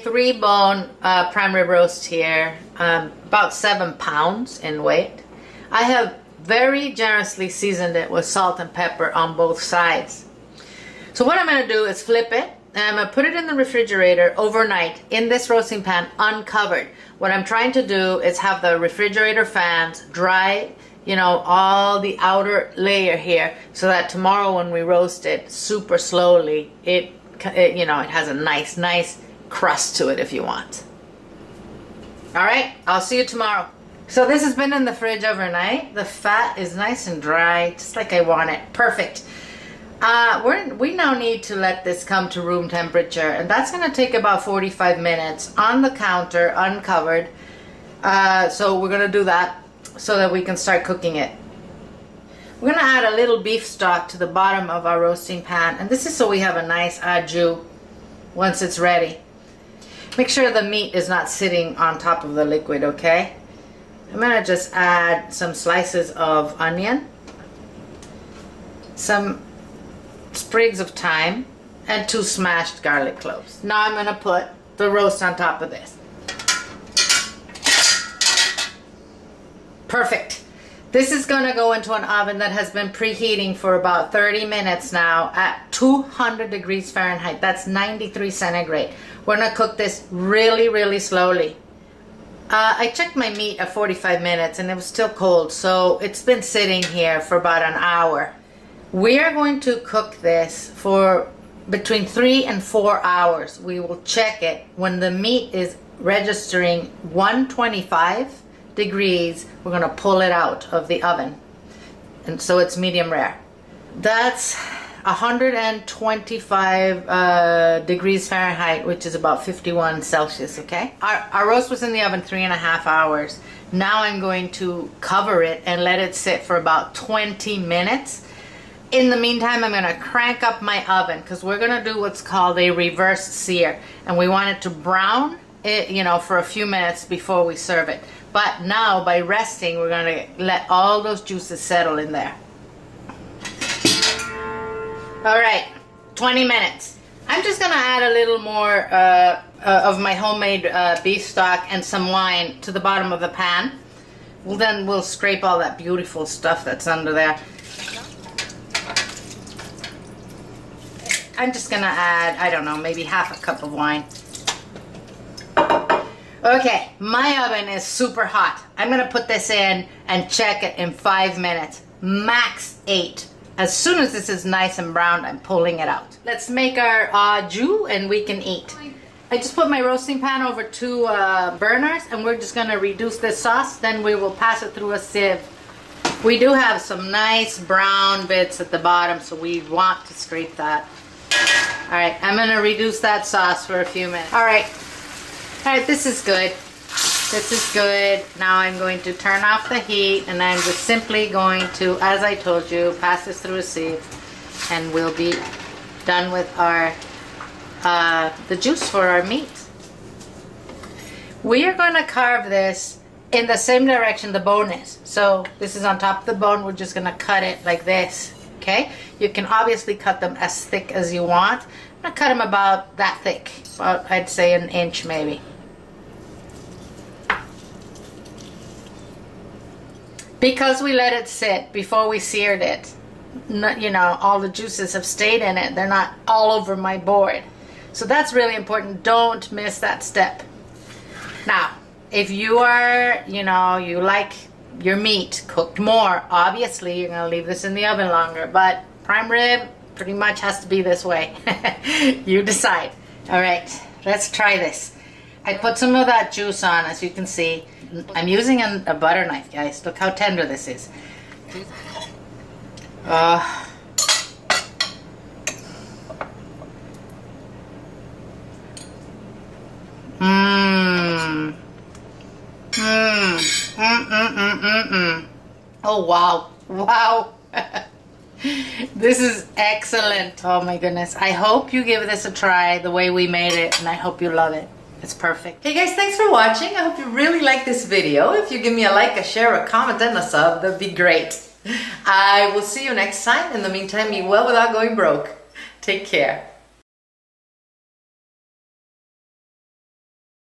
a 3-bone prime rib roast here, about 7 pounds in weight. I have very generously seasoned it with salt and pepper on both sides. So what I'm going to do is flip it, and I'm going to put it in the refrigerator overnight in this roasting pan uncovered. What I'm trying to do is have the refrigerator fans dry, you know, all the outer layer here, so that tomorrow when we roast it super slowly, it you know, it has a nice crust to it if you want. All right, I'll see you tomorrow. So this has been in the fridge overnight. The fat is nice and dry, just like I want it. Perfect. We now need to let this come to room temperature, and that's going to take about 45 minutes on the counter, uncovered. So we're going to do that so that we can start cooking it. We're going to add a little beef stock to the bottom of our roasting pan, and this is so we have a nice au jus once it's ready. Make sure the meat is not sitting on top of the liquid, okay? I'm going to just add some slices of onion, some sprigs of thyme, and 2 smashed garlic cloves. Now I'm going to put the roast on top of this. Perfect. This is going to go into an oven that has been preheating for about 30 minutes now at 200 degrees Fahrenheit. That's 93 centigrade. We're going to cook this really slowly. I checked my meat at 45 minutes and it was still cold, so it's been sitting here for about an hour. We are going to cook this for between 3 and 4 hours. We will check it when the meat is registering 125 degrees. We're going to pull it out of the oven, and so it's medium rare. That's 125 degrees Fahrenheit, which is about 51 Celsius, okay? Our roast was in the oven 3.5 hours. Now I'm going to cover it and let it sit for about 20 minutes. In the meantime, I'm going to crank up my oven because we're going to do what's called a reverse sear, and we want it to brown it, you know, for a few minutes before we serve it. But now, by resting, we're going to let all those juices settle in there. All right, 20 minutes. I'm just going to add a little more of my homemade beef stock and some wine to the bottom of the pan. Then we'll scrape all that beautiful stuff that's under there. I'm just going to add, I don't know, maybe half a cup of wine. Okay, my oven is super hot. I'm going to put this in and check it in 5 minutes, max 8. As soon as this is nice and brown, I'm pulling it out. Let's make our au jus and we can eat. I just put my roasting pan over 2 burners, and we're just going to reduce this sauce. Then we will pass it through a sieve. We do have some nice brown bits at the bottom, so we want to scrape that. All right, I'm going to reduce that sauce for a few minutes. All right, this is good. This is good. Now I'm going to turn off the heat, and I'm just simply going to, as I told you, pass this through a sieve, and we'll be done with our the juice for our meat. We are going to carve this in the same direction the bone is. So this is on top of the bone. We're just going to cut it like this. Okay? You can obviously cut them as thick as you want. I'm going to cut them about that thick. About, I'd say, an inch maybe. Because we let it sit before we seared it, you know, all the juices have stayed in it. They're not all over my board. So that's really important. Don't miss that step. Now, if you are, you know, you like your meat cooked more, obviously you're going to leave this in the oven longer. But prime rib pretty much has to be this way. You decide. All right, let's try this. I put some of that juice on, as you can see. I'm using a butter knife, guys. Look how tender this is. Oh, wow. Wow. This is excellent. Oh, my goodness. I hope you give this a try the way we made it, and I hope you love it. It's perfect. Hey guys, thanks for watching. I hope you really liked this video. If you give me a like, a share, a comment, and a sub, that'd be great. I will see you next time. In the meantime, eat well without going broke. Take care.